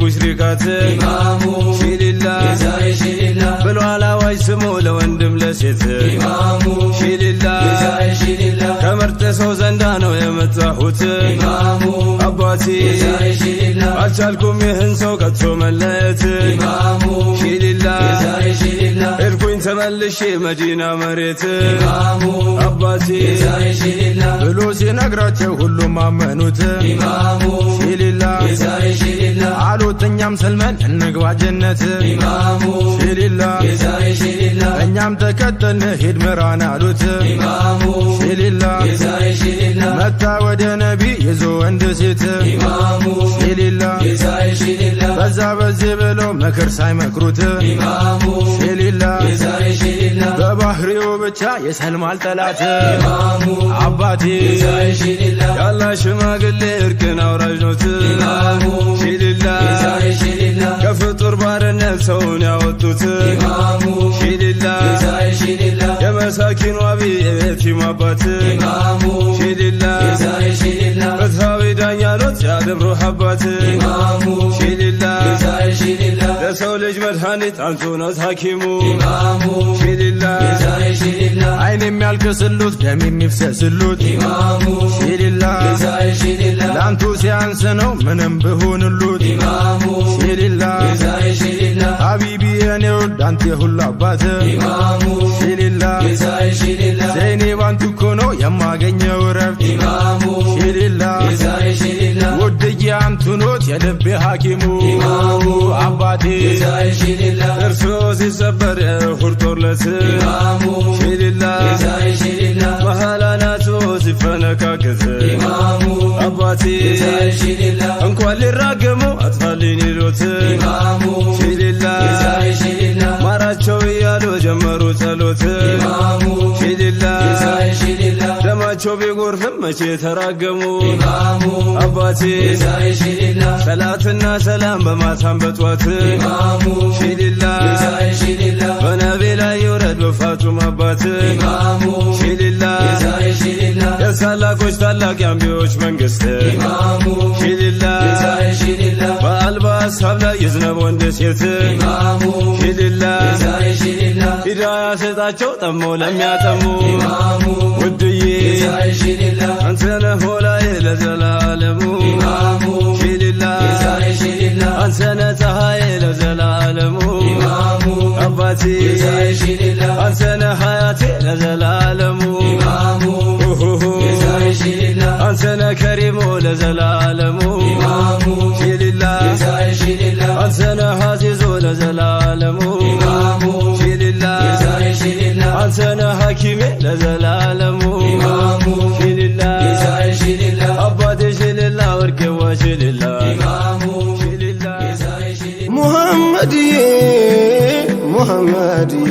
ሙሽሪካት إمامو ሽልላ جزاي شيللا ብሎ አላዋጅ ስሞ ለወንድም ለሴት إمامو ሽልላ جزاي شيللا ከመርጠ ሰው ዘንዳ ነው የመጣሁት إمامو አባቴ جزاي شيللا አልቻልኩም ይህን ሰው ከቶ መለየት إمامو ሽልላ جزاي شيللا ሄድኩኝ ተመልሼ መዲና መሬት إمامو አባቴ جزاي شيللا ብሎ ሲነግራቸው ሁሉም አመኑት إمامو ሽልላ جزاي شيللا አሉት እኛም ሰልመን እንግባ ጀነት إمامو ሽልላ جزاي شيللا እኛም ተከተልን ሂድ ምራን አሉት إمامو ሽልላ جزاي شيللا መታ ወደ ነቢ ይዞ ወንድ ሴት إمامو ሽልላ جزاي شيللا በዛ በዚህ ብለው ምክር ሳይመክሩት إمامو ሽልላ جزاي شيللا በባህሪው ብቻ የሰልማል ጠላት إمامو አባቴ جزاي شيللا ያላ ሽማግሌ እርቅን አውራጅ ኖት إمامو ሽልላ جزاي شيللا ከፍጡር ባርነት ሰውን ያወጡት إمامو ሽልላ جزاي شيللا የመሳኪን ዋቢ የቲም አባት إمامو ሽልላ جزاي شيللا ፍትሃዊ ዳኛ ኖት ያደብሮ አባት إمامو ሽልላ جزاي شيللا ለሰው ልጅ መድኃኒት አንቱ ኖት ሐኪሙ إمامو ሽልላ جزاي شيللا አይን የሚያልቅስሉት ደም የሚፍሰስሉት إمامو ሽልላ جزاي شيللا ለአንቱ ሲያንስ ነው ምንም ብሆንሉት إمامو ሽልላ جزاي شيللا ሀቢቢ የኔ ውድ አንተ የሁሉ አባት إمامو ሽልላ جزاي شيللا ዘይኔ ባንቱ እኮ ነው የማገኘው ረፍት إمامو ሽልላ جزاي شيللا ውድዬ አንቱ ኖት የልቤ ሐኪሙ إمامو አባቴ جزاي شيللا እርሶ ሲሰበር ሁርጦለት إمامو ሽልላ جزاي شيللا መሃላናቶ ሲፈነካከት إمامو አባቴ جزاي شيللا እንኳን ሊራገሙ አጥፋልኝ ይሉት إمامو ሽልላ جزاي شيللا ማራቸው እያሉ ጀመሩ ጸሎት إمامو ሽልላ جزاي شيللا እንባቸው ቢጎርፍም መቼ ተራገሙ ኢማሙ አባቴ ዛይሽሊላ ሰላትና ሰላም በማታም በጧት ኢማሙ ሺሊላ ዛይሽሊላ በነቢ ላይ ይውረድ በፋጡማ አባት ኢማሙ ሺሊላ ዛይሽሊላ የታላቆች ታላቅ የአንቢዎች መንግስት ኢማሙ ሺሊላ ዛይሽሊላ በአልባ ሀሳብ ላይ ይዝነብ ወንድ ሴት ኢማሙ ሺሊላ ዛይሽሊላ ሂዳያ ሰጣቸው ጠሞ ለሚያጠሙ ኢማሙ ውድዬ ዛይሽሊላ አንተ ነህ ሆላዬ ለዘላለሙ ኢማሙ ሺሊላ ዛይሽሊላ አንተ ነህ ፀሐዬ ለዘላለሙ ኢማሙ አባቴ ዛይሽሊላ አንተ ነህ ሀያቴ ለዘላለሙ ኢማሙ ዛይሽሊላ አንተ ነህ ከሪሙ ለዘላለሙ ኢማሙ ሺሊላ ዛይሽሊላ አንተ ነህ አዚዙ ለዘላለሙ ኢማሙ ሺሊላ ዛይሽሊላ አንተ ነህ ሐኪሜ ለዘላለሙ ኢማሙ ሺሊላ ዛይሽሊላ አባቴ ሺሊላ ወርቄዋ ሺሊላ ኢማሙ ሺሊላ ዛይሽሊላ ሙሐመድዬ ሙሐመድዬ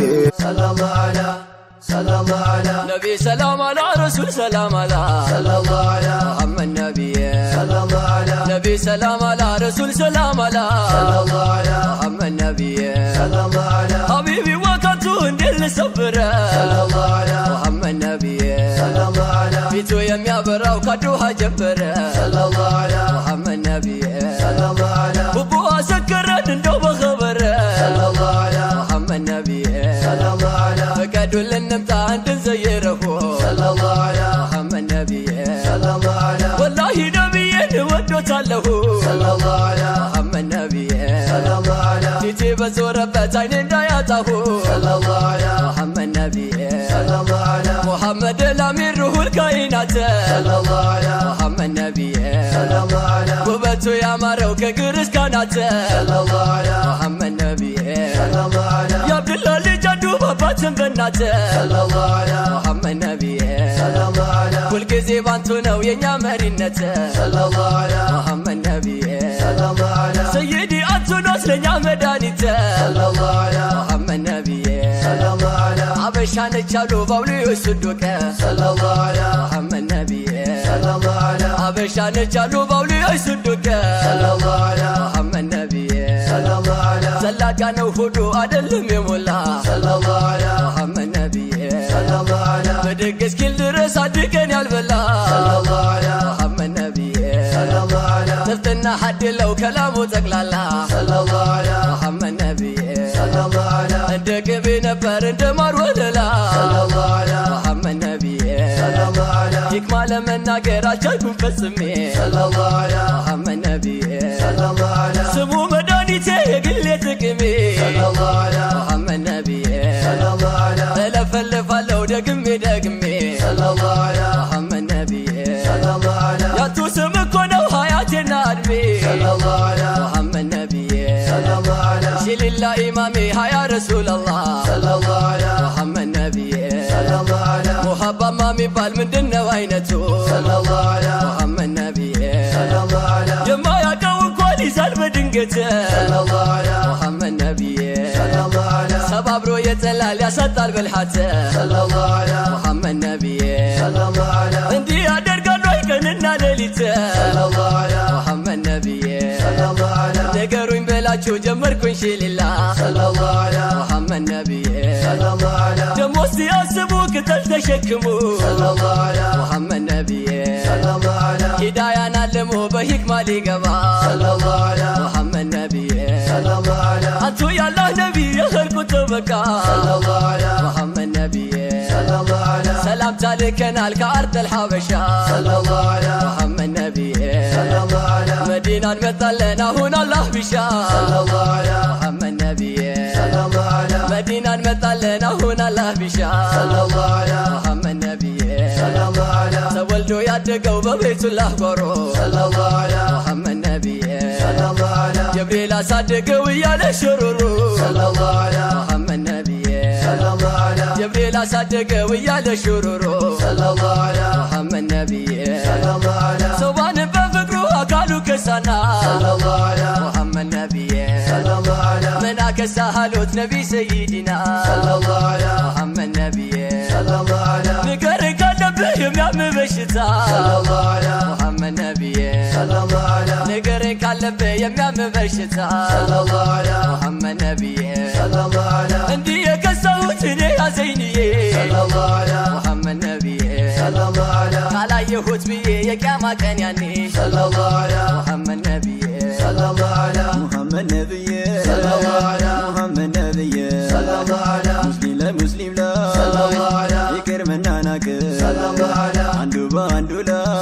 ሰለላሁ ዐላ ነቢ ሰላም አላ ረሱል ሰላም አላ ሰለላሁ ዐላ መሐመድ ነቢዬ ሰለላሁ ዐላ ነቢ ሰላም አላ ረሱል ሰላም አላ ሰለላሁ ዐላ መሐመድ ነቢዬ ሰለላሁ ዐላ ሀቢቢ ወቀቱ እንዴት ልሰብረ ሰለላሁ ዐላ መሐመድ ነቢዬ ሰለላሁ ዐላ ፊቱ የሚያበራው ከዱሃ ጀመረ ሰለላሁ ዐላ መሐመድ ነቢዬ ሰለላሁ ዐላ ቡቡ አሰከረን እንደው በኸበረ ሰለላሁ ዐላ መሐመድ ነቢዬ ሰለላሁ ዐላ ፈቀዱልን እንምጣ እንድንዘይረሁ ሰለላሁ ዐላ መሐመድ ነቢዬ ሰለላሁ ዐላ ወላሂ ነቢዬን እወዶታለሁ ሰለላሁ ዐላ መሐመድ ነቢዬ ሰለላሁ ዐላ ፊቴ በዞረበት አይኔ እንዳያጣሁ ሰለላሁ ዐላ መሐመድ ነቢዬ ሰለላሁ ዐላ ሙሐመድ ላሚን ሩሁል ካይናት ሰለላሁ ዐላ መሐመድ ነቢዬ ሰለላሁ ዐላ ውበቱ ያማረው ከግር እስከ አናት ሰለላሁ ዐላ መሐመድ ነቢዬ ሰለላሁ ዐላ የአብድላ ልጅ አንዱ በአባትን በናት ሰለላሁ ዐላ መሐመድ ነቢዬ ሰለላሁ ዐላ ሁልጊዜ ባንቱ ነው የእኛ መሪነት ሰለላሁ ዐላ መሐመድ ነቢዬ ሰለላሁ ዐላ ሰይዲ አንቱ ነው ስለኛ መድኃኒት ሰለላሁ ዐላ መሐመድ ነቢዬ ሰለላሁ ዐላ አበሻ ነች አሉ ባውሊዎች ስዱቀ ሰለላሁ ዐላ መሐመድ ነቢዬ ሰለላሁ ዐላ አበሻ ነች አሉ ባውሊዎች ስዱቀ ሰለላሁ ዐላ መሐመድ ነቢዬ ሰለላሁ ዐላ ዘላጋ ነው ሁሉ አይደለም የሞላ ሰለላሁ ዐላ መሐመድ ነቢዬ ሰለላሁ ዐላ በደግ እስኪል ድረስ አድቀን ያልበላ ሰለላሁ ዐላ መሐመድ ነቢዬ ሰለላሁ ዐላ ጥፍጥና ሐድለው ከላሙ ጠቅላላ ሰለላሁ ዐላ መሐመድ ነቢዬ ሰለላሁ ዐላ እንደ ቅቤ ነበር እንደ ማር ወለላ ሰለላሁ ዐላ መሐመድ ነቢዬ ሰለላሁ ዐላ ሂክማ ለመናገር አልቻልኩም ፈጽሜ ሰለላሁ ዐላ መሐመድ ነቢዬ ሰለላሁ ዐላ ስሙ መድኃኒቴ የግሌ ጥቅሜ ሰለላሁ ዐላ መሐመድ ነቢዬ ሰለላሁ ዐላ እለፈልፋለሁ ደግሜ ደግሜ ሰለላሁ ዐላ መሐመድ ነቢዬ ሰለላሁ ዐላ ያንቱ ስም እኮ ነው ሀያቴና እድሜ ሰለላሁ ዐላ መሐመድ ነቢዬ ሰለላሁ ዐላ ሺሊላ ኢማሜ ሀያ ረሱላላህ ሰለላሁ ዐላ መሐመድ ነቢዬ ሰለላሁ ዐላ ሙሀባማ ሚባል ምንድነው አይነቱ ሰለላሁ ዐላ መሐመድ ነቢዬ ሰለላሁ ዐላ የማያውቀው እንኳን ይዛል በድንገት ሰለላሁ ዐላ መሐመድ ነቢዬ ሰለላሁ ዐላ ሰባብሮ የጠላል ያሰጣል በልሃት ሰለላሁ ዐላ መሐመድ ነቢዬ ሰለላሁ ዐላ እንዲህ ያደርጋሉ ቀንና ሌሊት ሰለላሁ ዐላ መሐመድ ነቢዬ ሰለላሁ ዐላ ነገሩኝ በላችሁ ጀመርኩኝ ሺሊላ ሰለላሁ ዐላ መሐመድ ነቢዬ ሰለላሁ ዐላ ደሞ ሲያስቡ ቅጠል ተሸክሙ ሰለላሁ ዐላ መሐመድ ነቢዬ ሰለላሁ ዐላ ሂዳያን አልሞ በሂክማ ሊገባ ሰለላሁ ዐላ መሐመድ ነቢዬ ሰለላሁ ዐላ አንቱ ያላህ ነቢይ የኸልቁ ተበቃ ሰለላሁ ዐላ መሐመድ ነቢዬ ሰለላሁ ዐላ ሰላምታ ልከናል ከአርደል ሐበሻ ሰለላሁ ዐላ መሐመድ ነቢዬ ሰለላሁ ዐላ መዲና እንመጣለን አሁን አላህ ቢሻ ሰለላሁ ዐላ መሐመድ ነቢዬ ሰለላሁ ዐላ መዲና እንመጣለን አሁን አላህ ቢሻ ሰለላሁ ዐላ መሐመድ ነቢዬ ሰለላሁ ዐላ ተወልዶ ያደገው በቤቱላህ ጓሮ ሰለላሁ ዐላ መሐመድ ነቢዬ ሰለላሁ ዐላ ጅብሪል አሳደገው እያለ ሽሩሩ ሰለላሁ ዐላ መሐመድ ነቢዬ ሰለላሁ ዐላ ጅብሪል አሳደገው እያለ ሽሩሩ ሰለላሁ ዐላ መሐመድ ነቢዬ ሰለላሁ ዐላ ሰውባን በፍቅሩ አካሉ ከሳና ሰለላሁ ዐላ መሐመድ ነቢዬ ሰለላሁ ዐላ ምን አከሳሃሎት ነቢ ሰይድና ሰለላሁ ዐላ መሐመድ ነቢዬ ሰለላሁ ዐላ ንገር ካለብህ የሚያምበ ሰለላሁ ዐላ ሙሐመድ ነቢዬ ሰለላሁ ዐላ ንገሬ ካለብህ የሚያምህ በሽታ ሰለላሁ ዐላ ሙሐመድ ነቢዬ ሰለላሁ ዐላ እንዲህ የከሳሁት እኔ ያዘኝዬ ሰለላሁ ዐላ ሙሐመድ ነቢዬ ሰለላሁ ዐላ ካላየሁት ብዬ የቂያማ ቀን ያኔ ሰለላሁ ዐላ ሙሐመድ ነቢዬ ሰለላሁ ዐላ ሙሐመድ ነቢዬ ሰለላሁ ዐላ ሙሐመድ ነቢዬ ሰለላሁ ዐላ ሙስሊም ለሙስሊም ሰለላሁ ዐላ ይቅር መናናቅ ሰለላሁ ዐላ አንዱ በአንዱ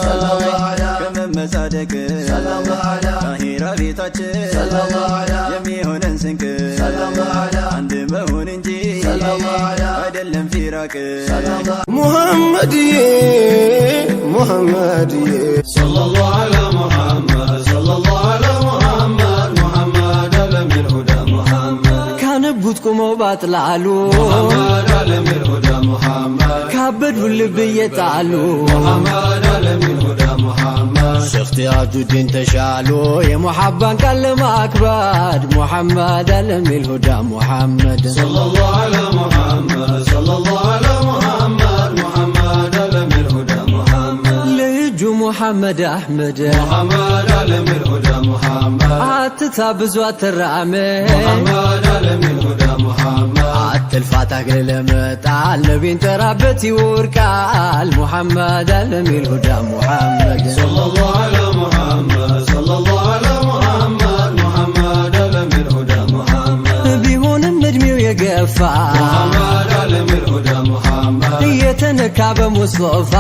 ሰለላሁ ዐላ ከመመጻደቅ ሰለላሁ ዐላ አኺራ ቤታችን ሰለላሁ ዐላ የሚሆነን ስንቅ ሰለላሁ ዐላ አንድ መሆን እንጂ ሰለላሁ ዐላ አይደለም ፊራቅ ሙሐመድዬ ሙሐመድዬ ሰለላሁ ዐላ ሙሐመድ ሰለላሁ ዐላ ሙሐመድ ሙሐመድ ዓለሚል ሁዳ ሙሐመድ ካነቡት ቁመው ባጥላሉ ሙሐመድ ዓለሚል ሁዳ ሙሐመድ ካበዱ ልብ እየጣሉ ሙሐመድ ዓለሚል ሁዳ ሙሐመድ ሼኽ ቲያጁዲን ተሻሉ የሙሐባን ቃል ለማክበድ ሙሐመድ ዓለሚል ሁዳ ሙሐመድ ሰለላሁ ዐላ ሙሐመድ ሰለላሁ ዐላ ሙሐመድ ሙሐመድ ዓለሚል ሁዳ ሙሐመድ ልጁ ሙሐመድ አሕመድ ሙሐመድ ዓለሚል ሁዳ ሙሐመድ አትታ ብዙ አትራመድ ሙሐመድ ዓለሚል ሁዳ ሙሐመድ አትልፋ ታግል ለመጣል ነቢን ጠራበት ይወርቃል ሙሐመድ ዓለሚል ሁዳ ሙሐመድ ሰለላሁ ዐላ ሙሐመድ ሰለላሁ ዐላ ሙሐመድ ሙሐመድ ዓለሚል ሁዳ ሙሐመድ ቢሆንም እድሜው የገፋ ሙሐመድ ዓለሚል ሁዳ ሙሐመድ እየተነካ በሙስጠፋ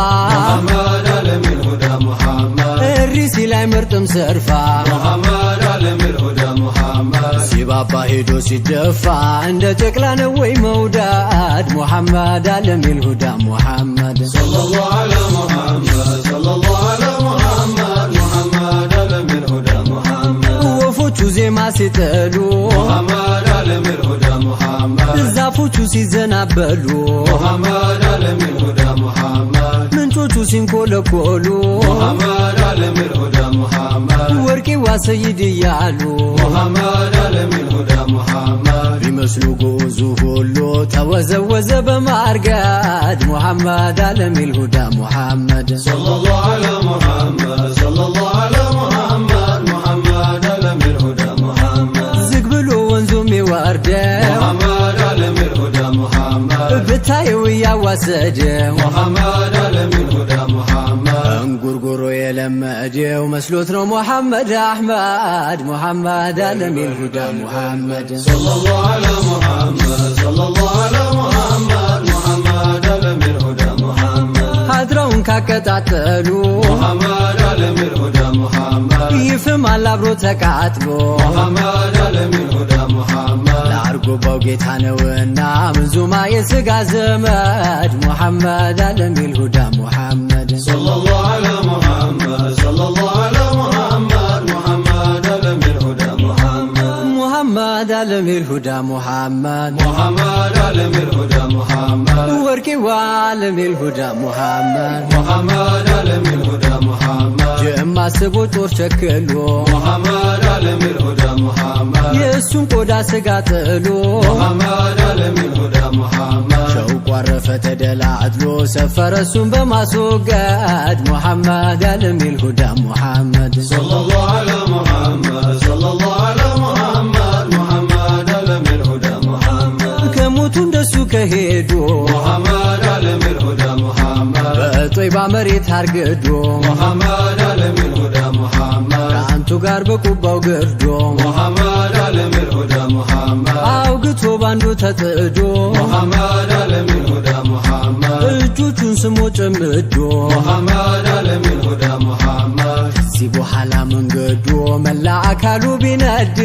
ሙሐመድ ዓለሚል ሁዳ ሙሐመድ እሪ ሲል አይመርጥም ሰርፋ ሙሐመድ ዓለሚል ሁዳ ሙሐመድ ሲባባ ሄዶ ሲደፋ እንደ ጨቅላ ነው ወይ መውዳድ ሙሐመድ ዓለሚል ሁዳ ሙሐመድ ሰለላሁ ዐላ ሙሐመድ ሰለላሁ ዐላ ሙሐመድ ሙሐመድ ዓለሚል ሁዳ ሙሐመድ ወፎቹ ዜማ ሲጥሉ ሙሐመድ ዓለሚል ሁዳ ሙሐመድ ዛፎቹ ሲዘናበሉ ሙሐመድ ዓለሚል ሁዳ ሙሐመድ ምንጮቹ ሲንኮለኮሉ ሙሐመድ ዓለሚል ሁዳ ሙሐመድ ወርቄዋ ሰይድ እያሉ ሙሐመድ ዓለሚል ሁዳ ሙሐመድ ቢመስሉ ጉዙ ሁሉ ተወዘወዘ በማርገድ ሙሐመድ ዓለሚል ሁዳ ሙሐመድ ሰለላሁ ዐላ ሙሐመድ ሰለላሁ ዐላ ሙሐመድ ሙሐመድ ዓለሚል ሁዳ ሙሐመድ ዝግ ብሎ ወንዙም ይወርደው ሙሐመድ ዓለሚል ሁዳ ሙሐመድ ብታየው እያዋሰደው ሙሐመድ ዓለሚል ሁዳ ሙሐመድ እንጉርጉሮ የለመደው መስሎት ነው ሙሐመድ አሕመድ ሙሐመድ ዓለሚል ሁዳ ሙሐመድ ሰለላሁ ዐላ ሙሐመድ ሰለላሁ ዐላ ሙሐመድ ሙሐመድ ዓለሚል ሁዳ ሙሐመድ ሀድራውን ካቀጣጠሉ ሙሐመድ ዓለሚል ሁዳ ሙሐመድ ይፍማል አብሮ ተቃጥሎ ሙሐመድ ዓለሚል ሁዳ ሙሐመድ ለአርጎባው ጌታ ነውና ምንዙማ የሥጋ ዘመድ ሙሐመድ ዓለሚል ሁዳ ሙሐመድ ሰለላሁ ዐላ ሙሐመድ ሰለላሁ ዐላ ሙሐመድ ሙሐመድ ዓለሚል ሁዳ ሙሐመድ ሙሐመድ ዓለሚል ሁዳ ሙሐመድ ሙሐመድ ዓለሚል ሁዳ ሙሐመድ ወርቄዋ ዓለሚል ሁዳ ሙሐመድ ሙሐመድ ዓለሚል ሁዳ ሙሐመድ ጀማ ስቦ ጦር ቸክሎ ሙሐመድ ዓለሚል ሁዳ ሙሐመድ የእሱን ቆዳ ስጋ ጥሎ ሙሐመድ ዓለሚል ሁዳ ሙሐመድ ሸውቁ አረፈ ተደላድሎ ሰፈረ እሱን በማስወገድ ሙሐመድ ዓለሚል ሁዳ ሙሐመድ ሰለላሁ ዐላ ሙሐመድ ሰለላሁ ዐላ ሙሐመድ ሙሐመድ ዓለሚል ሁዳ ሙሐመድ ከሞቱ እንደሱ ከሄዱ ሙሐመድ ዓለሚል ሁዳ ሙሐመድ በጦይባ መሬት አርግዶ ሙሐመድ ዓለሚል ሁዳ ሙሐመድ ከአንቱ ጋር በቁባው ግርዶ ሙሐመድ ዓለሚል ሁዳ ሙሐመድ አውግቶ ባንዱ ተጥዶ ሙሐመድ ዓለሚል ሁዳ ሙሐመድ እጆቹን ስሞ ጭምዶ ሙሐመድ ዓለሚል ሁዳ ሙሐመድ ከዚህ በኋላ መንገዱ መላ አካሉ ቢነድ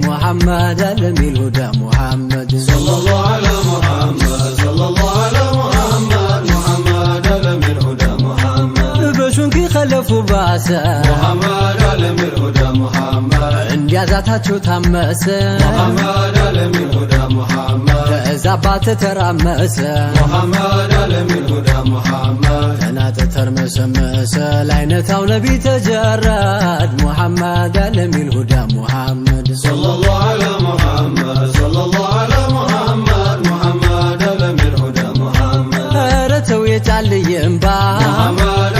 ሙሐመድ ዓለሚል ሁዳ ሙሐመድ ሰለላሁ ዐላ ሙሐመድ ሰለላሁ ዐላ ሙሐመድ ሙሐመድ ዓለሚል ሁዳ ሙሐመድ በሹንኪ ከለፉ ባሰ ሙሐመድ ዓለሚል ሁዳ ሙሐመድ እንዲያዛታቸው ታመሰ ሙሐመድ ዓለሚል ሁዳ ሙሐመድ ተዛባ ተተራመሰ ሙሐመድ ዓለሚል ሁዳ ሙሐመድ ተናጠ ተርመሰመሰ ላይነታው ነቢ ተጀረድ ሙሐመድ ዓለሚል ሁዳ ሙሐመድ ሰለላሁ ዐላ ሙሐመድ ሰለላሁ ዐላ ሙሐመድ ሙሐመድ ዓለሚል ሁዳ ሙሐመድ ኧረ ተው የጫልየምባ ሙሐመድ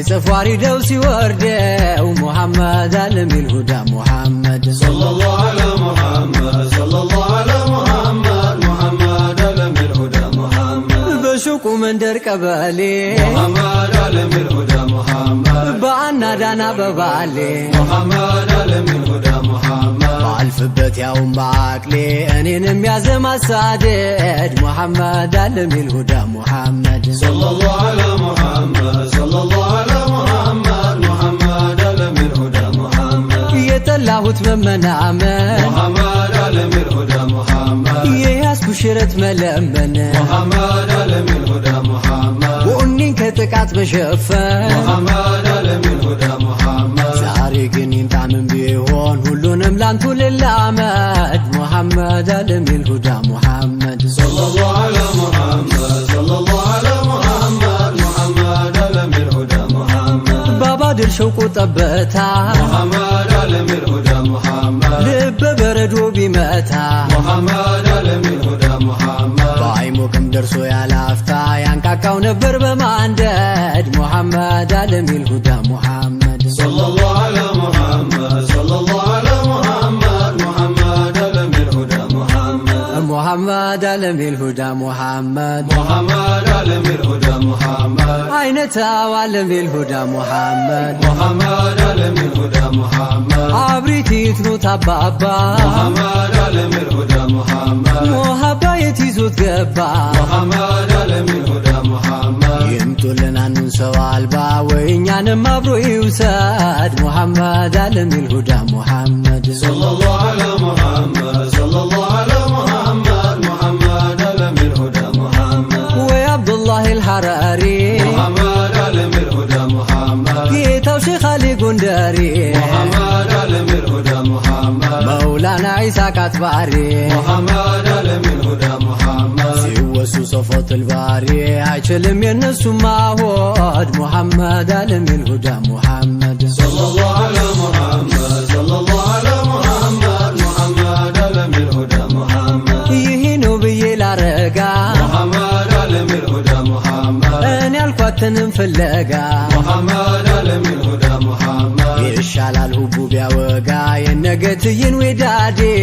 صفوار دوسي وردة ومحمد علم الهدى محمد صلى الله على محمد صلى الله على محمد محمد علم الهدى محمد بشوق مندر كبالي محمد علم الهدى محمد بعنا دانا ببالي محمد علم الهدى محمد بعالفبت يا بعقلي أنين يازم السعدد محمد علم الهدى محمد صلى الله على محمد صلى الله على محمد محمد علم الهدى محمد يتلاهوت من منامه محمد علم الهدى محمد ياسكو شرت ملمن محمد علم الهدى محمد وأنين كتقعت بشفن محمد علم الهدى محمد زاري قنين تعمل بيهون هلونم لانتو للعمد محمد علم الهدى محمد صلى الله على محمد صلى الله على محمد محمد علم الهدى محمد بابا دل شوق طبتا محمد علم الهدى محمد لب بردو بمتا محمد علم الهدى محمد بعيمو كم درسو يا لافتا ينكاكاو نبر بماندد محمد علم الهدى محمد صلى الله على محمد صلى الله على محمد محمد علم الهدى محمد محمد علم الهدى محمد محمد علم الهدى محمد عينتا وعلم الهدى محمد محمد علم الهدى محمد عبريتي تنوت بابا محمد علم الهدى محمد محبا يتيزوت قبا محمد علم الهدى محمد يمتو لنا ننسو عالبا وإنيان مبرو يوساد محمد علم الهدى محمد صلى الله على محمد صلى الله على محمد محمد علم الهدى محمد وعبد الله الحراري محمد علم الهدى محمد جيتو شيخ علي قنداري محمد علم الهدى محمد مولانا عيسى كاتباري محمد علم الهدى محمد سيوسو صفوت الباري عيشلم ينسو معود محمد علم الهدى محمد صلى الله على محمد صلى الله على محمد محمد علم الهدى محمد يهينو بي لارقا محمد علم الهدى محمد أنا القواتن مفلقا محمد علم الهدى محمد يشالال هبو بيوقا ينقتين ودادي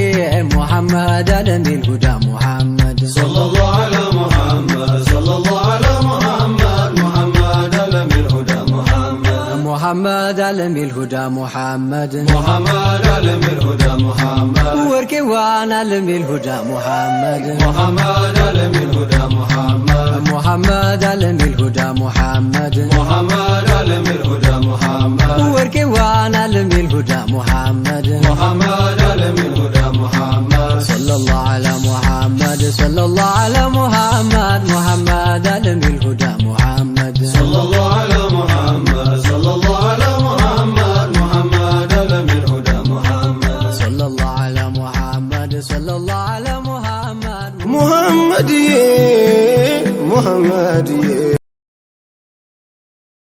محمد علم الهدى محمد صلى الله على محمد صلى الله على محمد محمد علم الهدى محمد محمد علم الهدى محمد محمد علم الهدى محمد وركي وانا علم الهدى محمد محمد علم الهدى محمد محمد علم الهدى محمد محمد